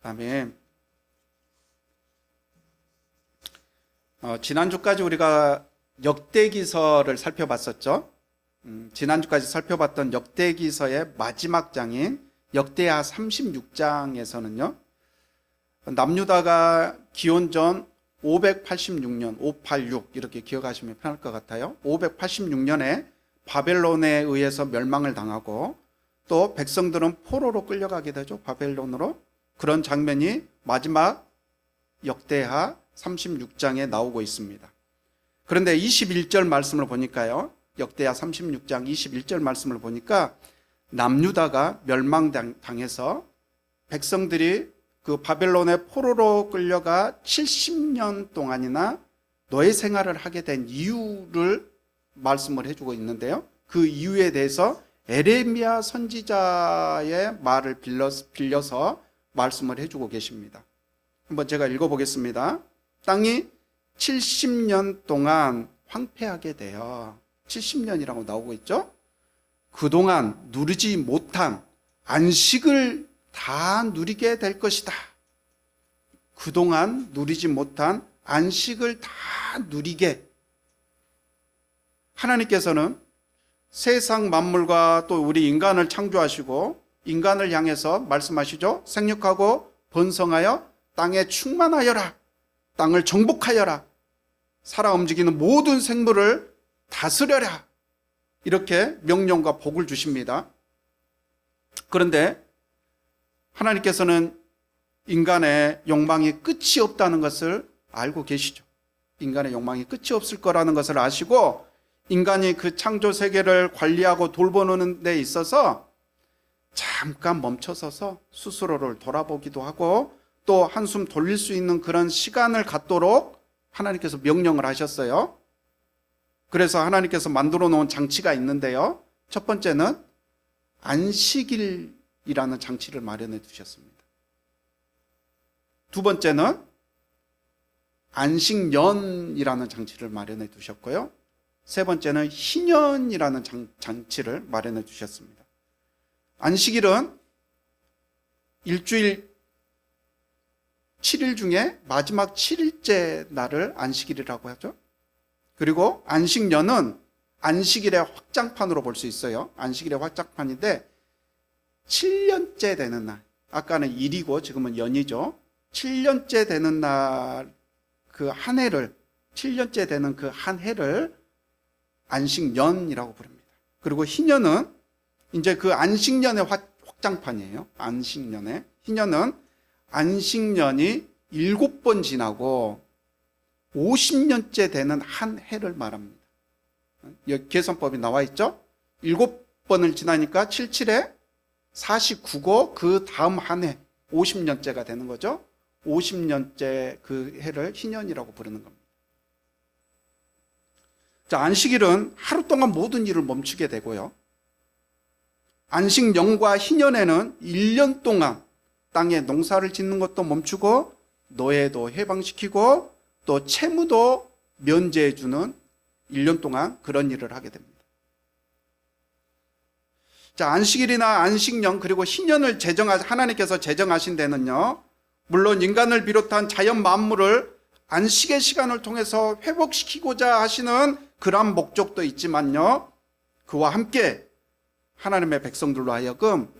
아멘. 지난주까지 우리가 역대기서를 살펴봤었죠. 지난주까지 살펴봤던 역대기서의 마지막 장인 역대하 36장에서는요, 남유다가 기원전 586년, 586 이렇게 기억하시면 편할 것 같아요. 586년에 바벨론에 의해서 멸망을 당하고 또 백성들은 포로로 끌려가게 되죠. 바벨론으로. 그런 장면이 마지막 역대하 36장에 나오고 있습니다. 그런데 21절 말씀을 보니까요, 역대하 36장 21절 말씀을 보니까 남유다가 멸망당해서 백성들이 그 바벨론의 포로로 끌려가 70년 동안이나 노예 생활을 하게 된 이유를 말씀을 해주고 있는데요, 그 이유에 대해서 에레미야 선지자의 말을 빌려서 말씀을 해주고 계십니다. 한번 제가 읽어보겠습니다. 땅이 70년 동안 황폐하게 되어, 70년이라고 나오고 있죠. 그동안 누리지 못한 안식을 다 누리게 될 것이다. 그동안 누리지 못한 안식을 다 누리게. 하나님께서는 세상 만물과 또 우리 인간을 창조하시고 인간을 향해서 말씀하시죠. 생육하고 번성하여 땅에 충만하여라. 땅을 정복하여라. 살아 움직이는 모든 생물을 다스려라. 이렇게 명령과 복을 주십니다. 그런데 하나님께서는 인간의 욕망이 끝이 없다는 것을 알고 계시죠. 인간의 욕망이 끝이 없을 거라는 것을 아시고 인간이 그 창조 세계를 관리하고 돌보는 데 있어서 잠깐 멈춰서서 스스로를 돌아보기도 하고 또 한숨 돌릴 수 있는 그런 시간을 갖도록 하나님께서 명령을 하셨어요. 그래서 하나님께서 만들어 놓은 장치가 있는데요, 첫 번째는 안식일이라는 장치를 마련해 두셨습니다. 두 번째는 안식년이라는 장치를 마련해 두셨고요, 세 번째는 희년이라는 장치를 마련해 두셨습니다. 안식일은 일주일 7일 중에 마지막 7일째 날을 안식일이라고 하죠. 그리고 안식년은 안식일의 확장판으로 볼 수 있어요. 안식일의 확장판인데 7년째 되는 날, 아까는 일이고 지금은 연이죠. 7년째 되는 날, 그 한 해를, 7년째 되는 그 한 해를 안식년이라고 부릅니다. 그리고 희년은 이제 그 안식년의 확장판이에요. 안식년의 희년은 안식년이 7번 지나고 50년째 되는 한 해를 말합니다. 여기 계산법이 나와 있죠. 7번을 지나니까 77에 49고 그 다음 한 해 50년째가 되는 거죠. 50년째 그 해를 희년이라고 부르는 겁니다. 자, 안식일은 하루 동안 모든 일을 멈추게 되고요, 안식년과 희년에는 1년 동안 땅에 농사를 짓는 것도 멈추고 노예도 해방시키고 또 채무도 면제해 주는 1년 동안 그런 일을 하게 됩니다. 자, 안식일이나 안식년 그리고 희년을 하나님께서 제정하신 데는요, 물론 인간을 비롯한 자연 만물을 안식의 시간을 통해서 회복시키고자 하시는 그러한 목적도 있지만요, 그와 함께 하나님의 백성들로 하여금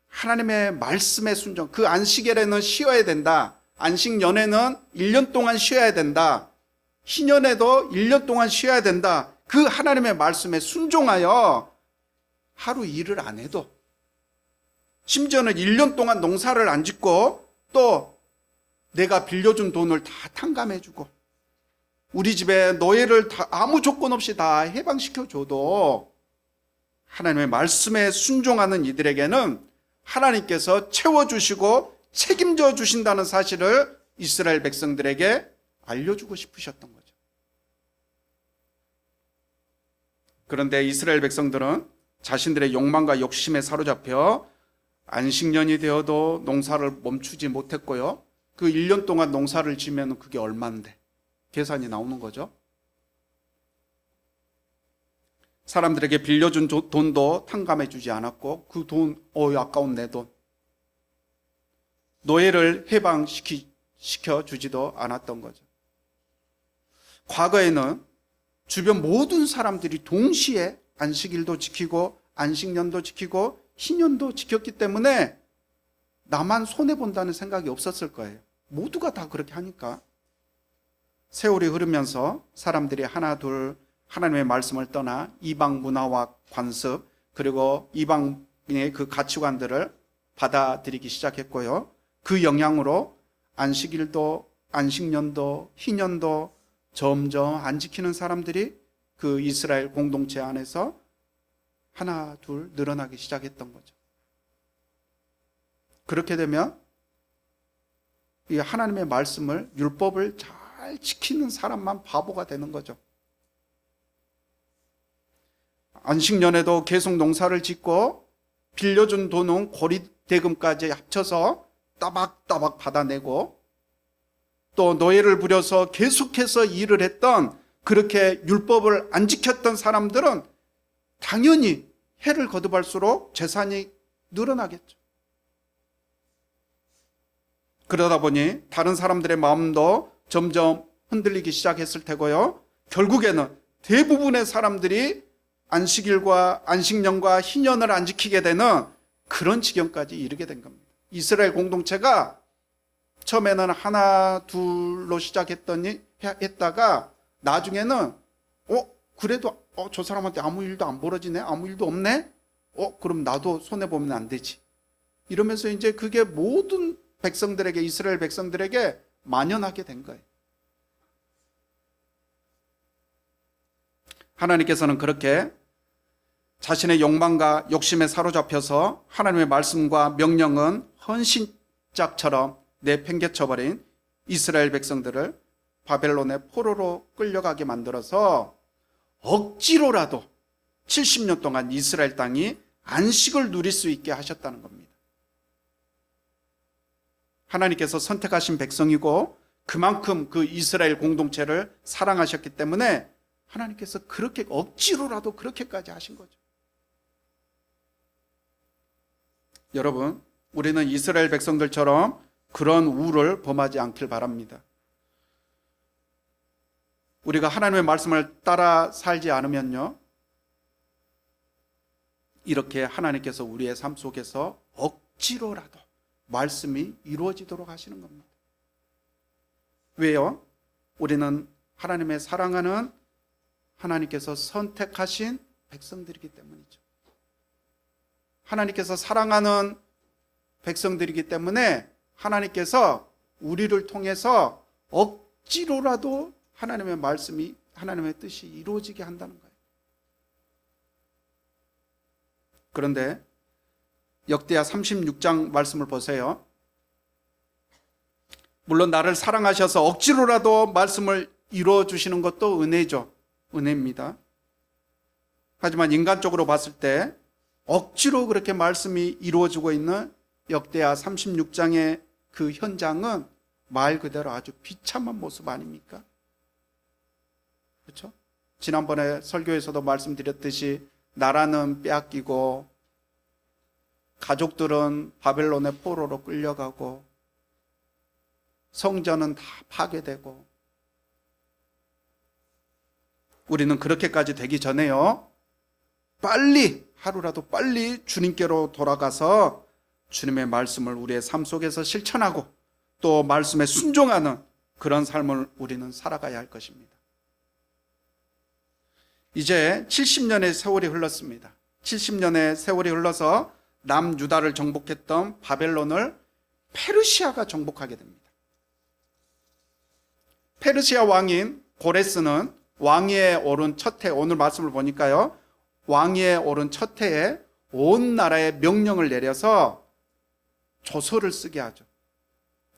하나님의 말씀에 순종, 그 안식일에는 쉬어야 된다, 안식년에는 1년 동안 쉬어야 된다, 희년에도 1년 동안 쉬어야 된다, 그 하나님의 말씀에 순종하여 하루 일을 안 해도, 심지어는 1년 동안 농사를 안 짓고 또 내가 빌려준 돈을 다 탕감해주고 우리 집에 노예를 다 아무 조건 없이 다 해방시켜줘도 하나님의 말씀에 순종하는 이들에게는 하나님께서 채워주시고 책임져 주신다는 사실을 이스라엘 백성들에게 알려주고 싶으셨던 거죠. 그런데 이스라엘 백성들은 자신들의 욕망과 욕심에 사로잡혀 안식년이 되어도 농사를 멈추지 못했고요, 그 1년 동안 농사를 지면 그게 얼마인데 계산이 나오는 거죠. 사람들에게 빌려준 돈도 탕감해 주지 않았고 그 돈, 아까운 내 돈. 노예를 해방시켜 주지도 않았던 거죠. 과거에는 주변 모든 사람들이 동시에 안식일도 지키고 안식년도 지키고 희년도 지켰기 때문에 나만 손해본다는 생각이 없었을 거예요. 모두가 다 그렇게 하니까. 세월이 흐르면서 사람들이 하나 둘 하나님의 말씀을 떠나 이방 문화와 관습 그리고 이방의 그 가치관들을 받아들이기 시작했고요. 그 영향으로 안식일도 안식년도 희년도 점점 안 지키는 사람들이 그 이스라엘 공동체 안에서 하나 둘 늘어나기 시작했던 거죠. 그렇게 되면 이 하나님의 말씀을 율법을 잘 지키는 사람만 바보가 되는 거죠. 안식년에도 계속 농사를 짓고 빌려준 돈은 고리대금까지 합쳐서 따박따박 받아내고 또 노예를 부려서 계속해서 일을 했던 그렇게 율법을 안 지켰던 사람들은 당연히 해를 거듭할수록 재산이 늘어나겠죠. 그러다 보니 다른 사람들의 마음도 점점 흔들리기 시작했을 테고요. 결국에는 대부분의 사람들이 안식일과 안식년과 희년을 안 지키게 되는 그런 지경까지 이르게 된 겁니다. 이스라엘 공동체가 처음에는 하나 둘로 했다가 나중에는 그래도 저 사람한테 아무 일도 안 벌어지네, 아무 일도 없네, 그럼 나도 손해 보면 안 되지. 이러면서 이제 그게 모든 백성들에게, 이스라엘 백성들에게 만연하게 된 거예요. 하나님께서는 그렇게 자신의 욕망과 욕심에 사로잡혀서 하나님의 말씀과 명령은 헌신짝처럼 내팽개쳐버린 이스라엘 백성들을 바벨론의 포로로 끌려가게 만들어서 억지로라도 70년 동안 이스라엘 땅이 안식을 누릴 수 있게 하셨다는 겁니다. 하나님께서 선택하신 백성이고 그만큼 그 이스라엘 공동체를 사랑하셨기 때문에 하나님께서 그렇게 억지로라도 그렇게까지 하신 거죠. 여러분, 우리는 이스라엘 백성들처럼 그런 우를 범하지 않길 바랍니다. 우리가 하나님의 말씀을 따라 살지 않으면요, 이렇게 하나님께서 우리의 삶 속에서 억지로라도 말씀이 이루어지도록 하시는 겁니다. 왜요? 우리는 하나님의 사랑하는 하나님께서 선택하신 백성들이기 때문이죠. 하나님께서 사랑하는 백성들이기 때문에 하나님께서 우리를 통해서 억지로라도 하나님의 말씀이, 하나님의 뜻이 이루어지게 한다는 거예요. 그런데 역대하 36장 말씀을 보세요. 물론 나를 사랑하셔서 억지로라도 말씀을 이루어 주시는 것도 은혜죠. 은혜입니다. 하지만 인간적으로 봤을 때 억지로 그렇게 말씀이 이루어지고 있는 역대하 36장의 그 현장은 말 그대로 아주 비참한 모습 아닙니까? 그렇죠? 지난번에 설교에서도 말씀드렸듯이 나라는 빼앗기고 가족들은 바벨론의 포로로 끌려가고 성전은 다 파괴되고, 우리는 그렇게까지 되기 전에요, 빨리 하루라도 빨리 주님께로 돌아가서 주님의 말씀을 우리의 삶 속에서 실천하고 또 말씀에 순종하는 그런 삶을 우리는 살아가야 할 것입니다. 이제 70년의 세월이 흘렀습니다. 70년의 세월이 흘러서 남유다를 정복했던 바벨론을 페르시아가 정복하게 됩니다. 페르시아 왕인 고레스는 왕위에 오른 첫 해, 오늘 말씀을 보니까요, 왕위에 오른 첫 해에 온 나라에 명령을 내려서 조서를 쓰게 하죠.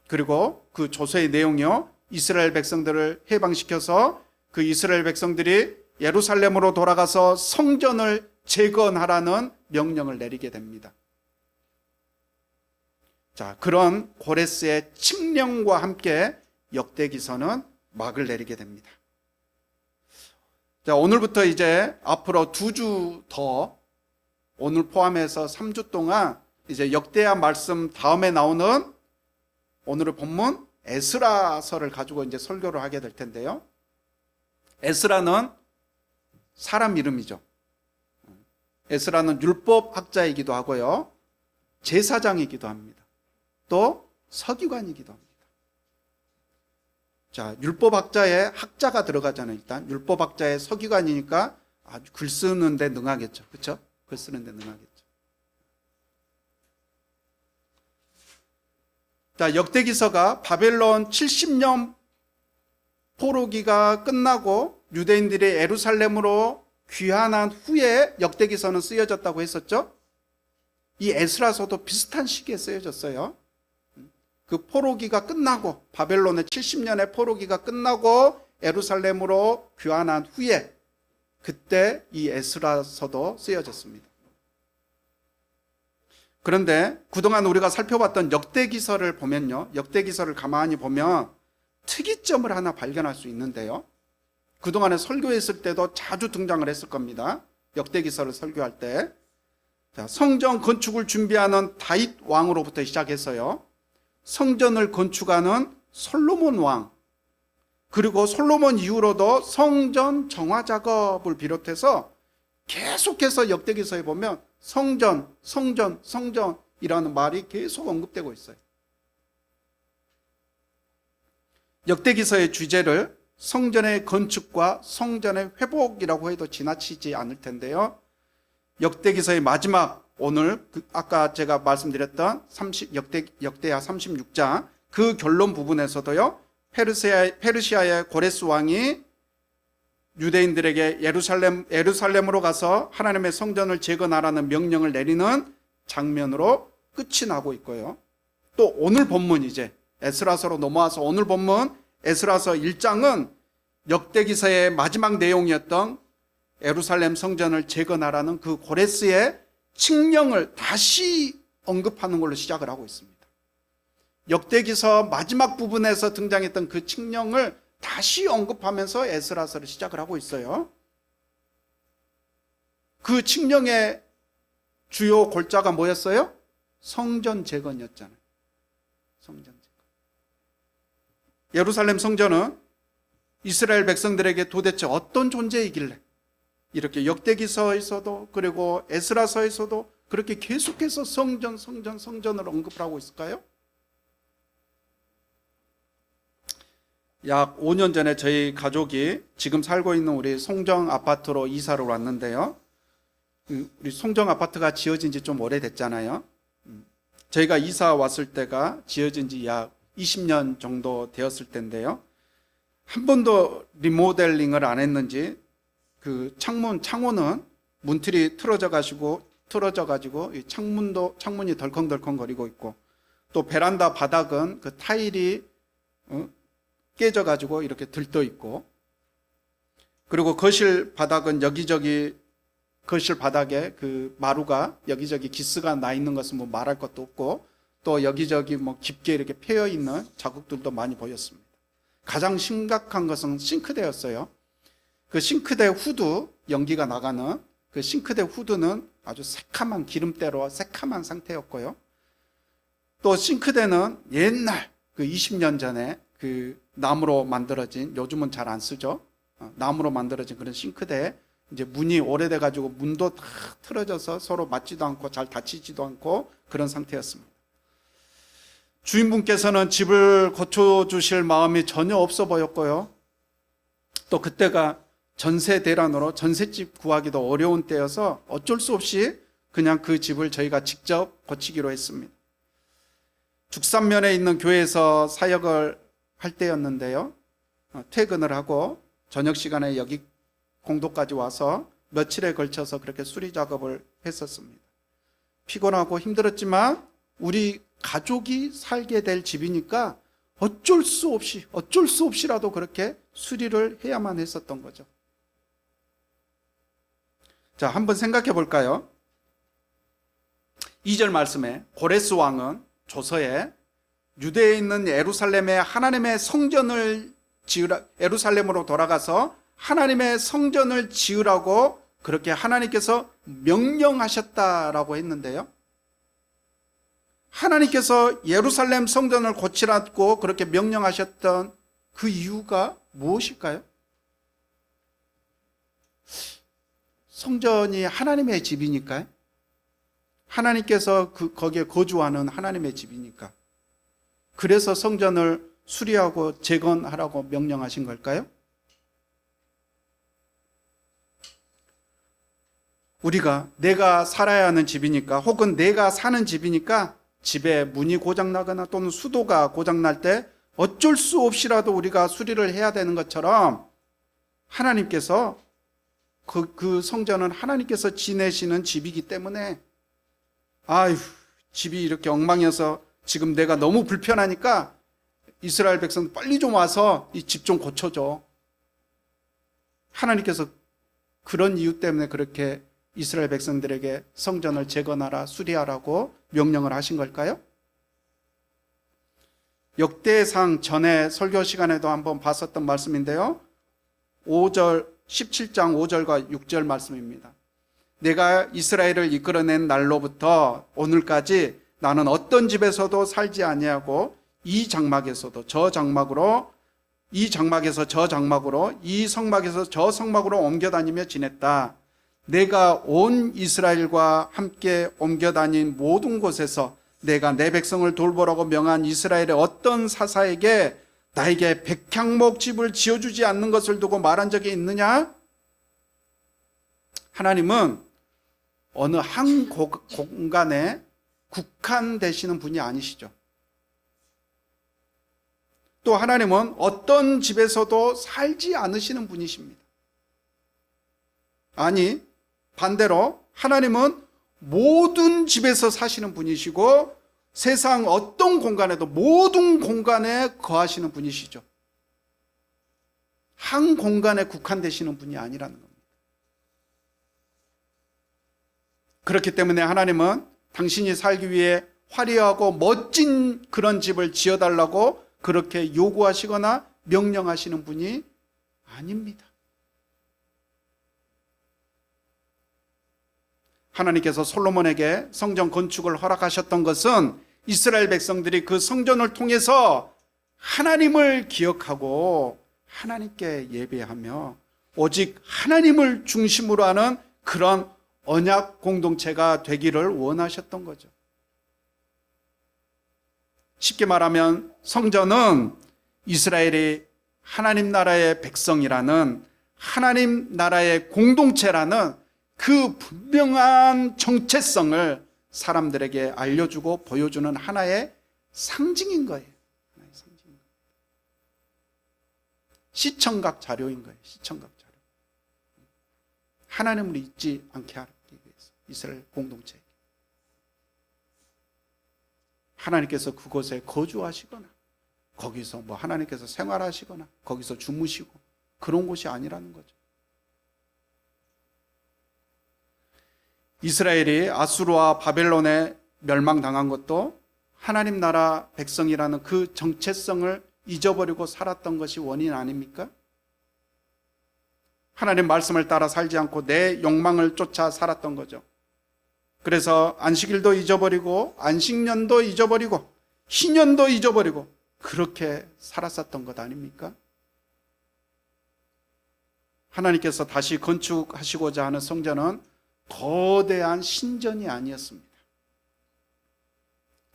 그리고 그 조서의 내용이요, 이스라엘 백성들을 해방시켜서 그 이스라엘 백성들이 예루살렘으로 돌아가서 성전을 재건하라는 명령을 내리게 됩니다. 자, 그런 고레스의 칙령과 함께 역대기서는 막을 내리게 됩니다. 자, 오늘부터 이제 앞으로 2주 더, 오늘 포함해서 3주 동안 이제 역대하 말씀 다음에 나오는 오늘의 본문 에스라서를 가지고 이제 설교를 하게 될 텐데요. 에스라는 사람 이름이죠. 에스라는 율법학자이기도 하고요, 제사장이기도 합니다. 또 서기관이기도 합니다. 자, 율법학자의 학자가 들어가잖아요. 일단 율법학자의 서기관이니까 아주 글 쓰는데 능하겠죠. 그렇죠? 글 쓰는데 능하겠죠. 자, 역대기서가 바벨론 70년 포로기가 끝나고 유대인들이 예루살렘으로 귀환한 후에 역대기서는 쓰여졌다고 했었죠. 이 에스라서도 비슷한 시기에 쓰여졌어요. 그 포로기가 끝나고, 바벨론의 70년의 포로기가 끝나고 예루살렘으로 귀환한 후에 그때 이 에스라서도 쓰여졌습니다. 그런데 그동안 우리가 살펴봤던 역대기서를 보면요, 역대기서를 가만히 보면 특이점을 하나 발견할 수 있는데요, 그동안에 설교했을 때도 자주 등장을 했을 겁니다. 역대기서를 설교할 때, 자, 성전 건축을 준비하는 다윗 왕으로부터 시작해서요, 성전을 건축하는 솔로몬 왕, 그리고 솔로몬 이후로도 성전 정화 작업을 비롯해서 계속해서 역대기서에 보면 성전, 성전, 성전이라는 말이 계속 언급되고 있어요. 역대기서의 주제를 성전의 건축과 성전의 회복이라고 해도 지나치지 않을 텐데요, 역대기서의 마지막, 오늘 아까 제가 말씀드렸던 역대하 36장 그 결론 부분에서도요, 페르시아의 고레스 왕이 유대인들에게 예루살렘으로 가서 하나님의 성전을 재건하라는 명령을 내리는 장면으로 끝이 나고 있고요. 또 오늘 본문, 이제 에스라서로 넘어와서 오늘 본문 에스라서 1장은 역대기서의 마지막 내용이었던 예루살렘 성전을 재건하라는 그 고레스의 칙령을 다시 언급하는 걸로 시작을 하고 있습니다. 역대기서 마지막 부분에서 등장했던 그 칙령을 다시 언급하면서 에스라서를 시작을 하고 있어요. 그 칙령의 주요 골자가 뭐였어요? 성전 재건이었잖아요. 성전 재건. 예루살렘 성전은 이스라엘 백성들에게 도대체 어떤 존재이길래 이렇게 역대기서에서도 그리고 에스라서에서도 그렇게 계속해서 성전을 언급을 하고 있을까요? 약 5년 전에 저희 가족이 지금 살고 있는 우리 송정 아파트로 이사를 왔는데요, 우리 송정 아파트가 지어진 지 좀 오래됐잖아요. 저희가 이사 왔을 때가 지어진 지 약 20년 정도 되었을 텐데요, 한 번도 리모델링을 안 했는지 그 창문은 문틀이 틀어져 가지고 이 창문이 덜컹덜컹거리고 있고, 또 베란다 바닥은 그 타일이 깨져 가지고 이렇게 들떠 있고, 그리고 거실 바닥은 여기저기, 거실 바닥에 그 마루가 여기저기 기스가 나 있는 것은 뭐 말할 것도 없고, 또 여기저기 뭐 깊게 이렇게 패여 있는 자국들도 많이 보였습니다. 가장 심각한 것은 싱크대였어요. 그 싱크대 후드, 연기가 나가는 그 싱크대 후드는 아주 새카만 기름때로 새카만 상태였고요. 또 싱크대는 옛날 그 20년 전에 그 나무로 만들어진, 요즘은 잘 안 쓰죠, 나무로 만들어진 그런 싱크대, 이제 문이 오래돼 가지고 문도 다 틀어져서 서로 맞지도 않고 잘 닫히지도 않고 그런 상태였습니다. 주인분께서는 집을 고쳐주실 마음이 전혀 없어 보였고요, 또 그때가 전세 대란으로 전셋집 구하기도 어려운 때여서 어쩔 수 없이 그냥 그 집을 저희가 직접 고치기로 했습니다. 죽산면에 있는 교회에서 사역을 할 때였는데요, 퇴근을 하고 저녁 시간에 여기 공도까지 와서 며칠에 걸쳐서 그렇게 수리 작업을 했었습니다. 피곤하고 힘들었지만 우리 가족이 살게 될 집이니까 어쩔 수 없이라도 그렇게 수리를 해야만 했었던 거죠. 자, 한번 생각해 볼까요? 2절 말씀에 고레스 왕은 조서에 유대에 있는 예루살렘에 하나님의 성전을 예루살렘으로 돌아가서 하나님의 성전을 지으라고 그렇게 하나님께서 명령하셨다라고 했는데요, 하나님께서 예루살렘 성전을 고치라고 그렇게 명령하셨던 그 이유가 무엇일까요? 성전이 하나님의 집이니까요. 하나님께서 거기에 거주하는 하나님의 집이니까. 그래서 성전을 수리하고 재건하라고 명령하신 걸까요? 우리가 내가 살아야 하는 집이니까, 혹은 내가 사는 집이니까 집에 문이 고장나거나 또는 수도가 고장날 때 어쩔 수 없이라도 우리가 수리를 해야 되는 것처럼, 하나님께서 그 성전은 하나님께서 지내시는 집이기 때문에, 아유, 집이 이렇게 엉망이어서 지금 내가 너무 불편하니까 이스라엘 백성 빨리 좀 와서 이 집 좀 고쳐줘. 하나님께서 그런 이유 때문에 그렇게 이스라엘 백성들에게 성전을 재건하라, 수리하라고 명령을 하신 걸까요? 역대상 전에 설교 시간에도 한번 봤었던 말씀인데요. 17장 5절과 6절 말씀입니다. 내가 이스라엘을 이끌어낸 날로부터 오늘까지 나는 어떤 집에서도 살지 아니하고 이 장막에서도 저 장막으로, 이 장막에서 저 장막으로, 이 성막에서 저 성막으로 옮겨 다니며 지냈다. 내가 온 이스라엘과 함께 옮겨 다닌 모든 곳에서 내가 내 백성을 돌보라고 명한 이스라엘의 어떤 사사에게 나에게 백향목 집을 지어주지 않는 것을 두고 말한 적이 있느냐? 하나님은 어느 한 공간에 국한되시는 분이 아니시죠. 또 하나님은 어떤 집에서도 살지 않으시는 분이십니다. 아니, 반대로 하나님은 모든 집에서 사시는 분이시고 세상 어떤 공간에도 모든 공간에 거하시는 분이시죠. 한 공간에 국한되시는 분이 아니라는 겁니다. 그렇기 때문에 하나님은 당신이 살기 위해 화려하고 멋진 그런 집을 지어달라고 그렇게 요구하시거나 명령하시는 분이 아닙니다. 하나님께서 솔로몬에게 성전 건축을 허락하셨던 것은 이스라엘 백성들이 그 성전을 통해서 하나님을 기억하고 하나님께 예배하며 오직 하나님을 중심으로 하는 그런 언약 공동체가 되기를 원하셨던 거죠. 쉽게 말하면 성전은 이스라엘이 하나님 나라의 백성이라는, 하나님 나라의 공동체라는 그 분명한 정체성을 사람들에게 알려주고 보여주는 하나의 상징인 거예요. 시청각 자료인 거예요. 시청각 자료. 하나님을 잊지 않게 하기 위해서 이스라엘 공동체, 하나님께서 그곳에 거주하시거나 거기서 하나님께서 생활하시거나 거기서 주무시고 그런 곳이 아니라는 거죠. 이스라엘이 아수르와 바벨론에 멸망당한 것도 하나님 나라 백성이라는 그 정체성을 잊어버리고 살았던 것이 원인 아닙니까? 하나님 말씀을 따라 살지 않고 내 욕망을 쫓아 살았던 거죠. 그래서 안식일도 잊어버리고 안식년도 잊어버리고 희년도 잊어버리고 그렇게 살았었던 것 아닙니까? 하나님께서 다시 건축하시고자 하는 성전은 거대한 신전이 아니었습니다.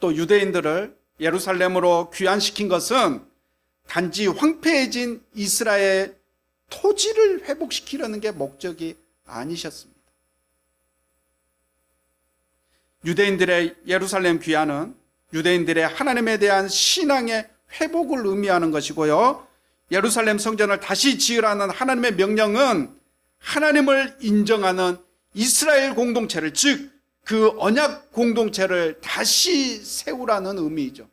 또 유대인들을 예루살렘으로 귀환시킨 것은 단지 황폐해진 이스라엘 토지를 회복시키려는 게 목적이 아니셨습니다. 유대인들의 예루살렘 귀환은 유대인들의 하나님에 대한 신앙의 회복을 의미하는 것이고요, 예루살렘 성전을 다시 지으라는 하나님의 명령은 하나님을 인정하는 이스라엘 공동체를, 즉 그 언약 공동체를 다시 세우라는 의미이죠.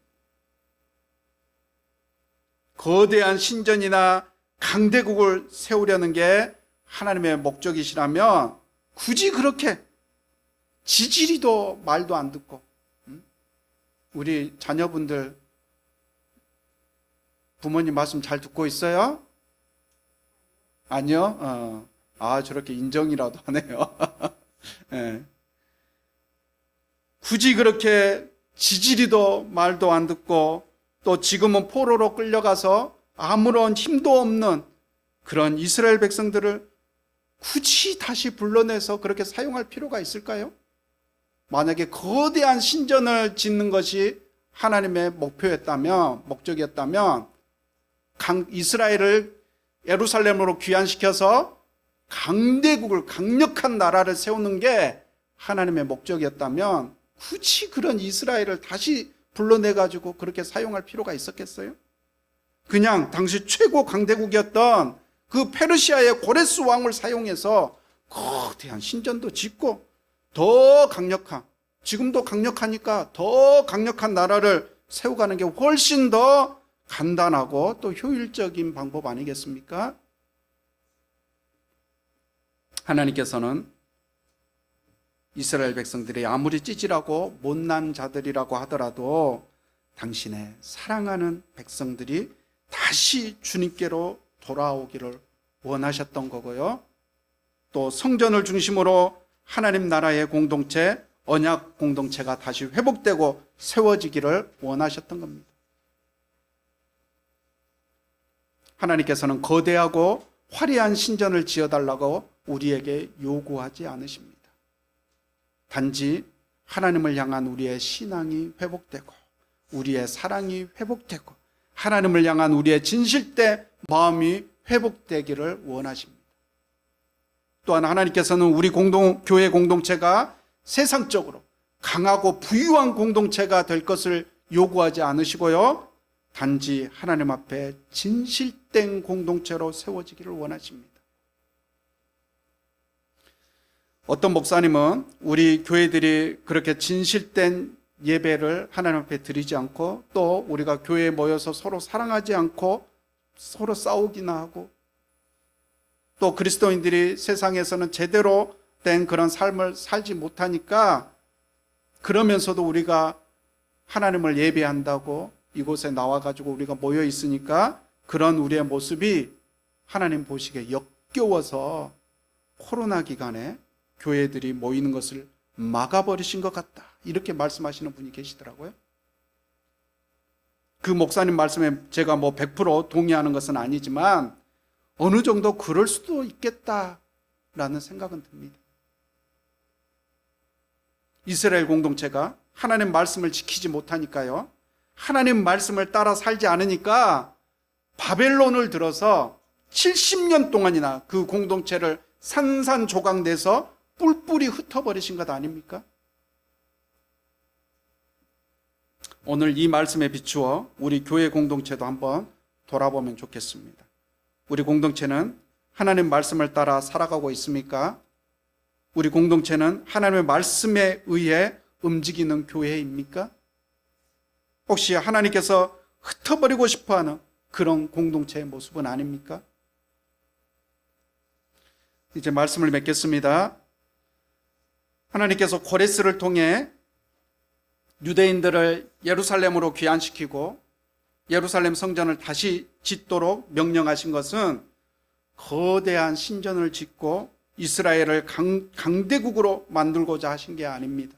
거대한 신전이나 강대국을 세우려는 게 하나님의 목적이시라면 굳이 그렇게 지지리도 말도 안 듣고, 우리 자녀분들 부모님 말씀 잘 듣고 있어요? 아니요? 저렇게 인정이라도 하네요. 네. 굳이 그렇게 지지리도 말도 안 듣고 또 지금은 포로로 끌려가서 아무런 힘도 없는 그런 이스라엘 백성들을 굳이 다시 불러내서 그렇게 사용할 필요가 있을까요? 만약에 거대한 신전을 짓는 것이 하나님의 목적이었다면 이스라엘을 예루살렘으로 귀환시켜서 강력한 나라를 세우는 게 하나님의 목적이었다면 굳이 그런 이스라엘을 다시 불러내가지고 그렇게 사용할 필요가 있었겠어요? 그냥 당시 최고 강대국이었던 그 페르시아의 고레스 왕을 사용해서 거대한 신전도 짓고 더 강력한, 지금도 강력하니까 더 강력한 나라를 세워가는 게 훨씬 더 간단하고 또 효율적인 방법 아니겠습니까? 하나님께서는 이스라엘 백성들이 아무리 찌질하고 못난 자들이라고 하더라도 당신의 사랑하는 백성들이 다시 주님께로 돌아오기를 원하셨던 거고요. 또 성전을 중심으로 하나님 나라의 공동체, 언약 공동체가 다시 회복되고 세워지기를 원하셨던 겁니다. 하나님께서는 거대하고 화려한 신전을 지어달라고 우리에게 요구하지 않으십니다. 단지 하나님을 향한 우리의 신앙이 회복되고 우리의 사랑이 회복되고 하나님을 향한 우리의 진실된 마음이 회복되기를 원하십니다. 또한 하나님께서는 우리 교회 공동체가 세상적으로 강하고 부유한 공동체가 될 것을 요구하지 않으시고요. 단지 하나님 앞에 진실된 공동체로 세워지기를 원하십니다. 어떤 목사님은 우리 교회들이 그렇게 진실된 예배를 하나님 앞에 드리지 않고 또 우리가 교회에 모여서 서로 사랑하지 않고 서로 싸우기나 하고 또 그리스도인들이 세상에서는 제대로 된 그런 삶을 살지 못하니까 그러면서도 우리가 하나님을 예배한다고 이곳에 나와가지고 우리가 모여 있으니까 그런 우리의 모습이 하나님 보시기에 역겨워서 코로나 기간에 교회들이 모이는 것을 막아버리신 것 같다. 이렇게 말씀하시는 분이 계시더라고요. 그 목사님 말씀에 제가 100% 동의하는 것은 아니지만 어느 정도 그럴 수도 있겠다라는 생각은 듭니다. 이스라엘 공동체가 하나님 말씀을 지키지 못하니까요. 하나님 말씀을 따라 살지 않으니까 바벨론을 들어서 70년 동안이나 그 공동체를 산산조각내서 뿔뿔이 흩어버리신 것 아닙니까? 오늘 이 말씀에 비추어 우리 교회 공동체도 한번 돌아보면 좋겠습니다. 우리 공동체는 하나님 말씀을 따라 살아가고 있습니까? 우리 공동체는 하나님의 말씀에 의해 움직이는 교회입니까? 혹시 하나님께서 흩어버리고 싶어하는 그런 공동체의 모습은 아닙니까? 이제 말씀을 맺겠습니다. 하나님께서 고레스를 통해 유대인들을 예루살렘으로 귀환시키고 예루살렘 성전을 다시 짓도록 명령하신 것은 거대한 신전을 짓고 이스라엘을 강대국으로 만들고자 하신 게 아닙니다.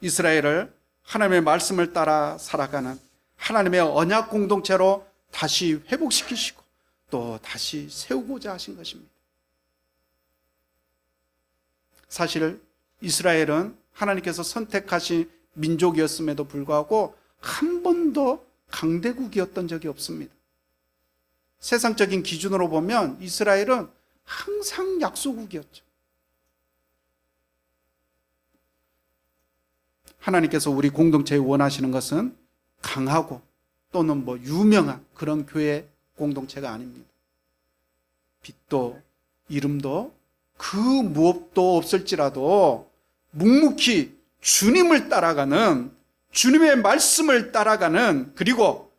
이스라엘을 하나님의 말씀을 따라 살아가는 하나님의 언약 공동체로 다시 회복시키시고 또 다시 세우고자 하신 것입니다. 사실 이스라엘은 하나님께서 선택하신 민족이었음에도 불구하고 한 번도 강대국이었던 적이 없습니다. 세상적인 기준으로 보면 이스라엘은 항상 약소국이었죠. 하나님께서 우리 공동체에 원하시는 것은 강하고 또는 유명한 그런 교회 공동체가 아닙니다. 빛도 이름도 그 무엇도 없을지라도 묵묵히 주님을 따라가는, 주님의 말씀을 따라가는, 그리고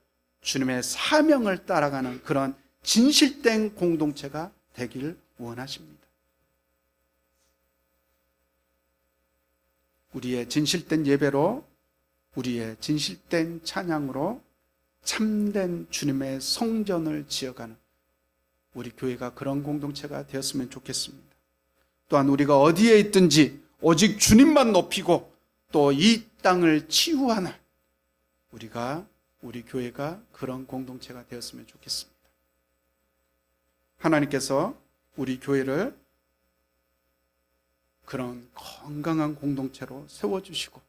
주님의 사명을 따라가는 그런 진실된 공동체가 되길 원하십니다. 우리의 진실된 예배로, 우리의 진실된 찬양으로 참된 주님의 성전을 지어가는 우리 교회가 그런 공동체가 되었으면 좋겠습니다. 또한 우리가 어디에 있든지 오직 주님만 높이고 또 이 땅을 치유하는 우리 교회가 그런 공동체가 되었으면 좋겠습니다. 하나님께서 우리 교회를 그런 건강한 공동체로 세워주시고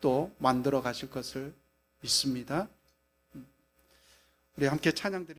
또 만들어 가실 것을 믿습니다. 우리 함께 찬양 드립니다.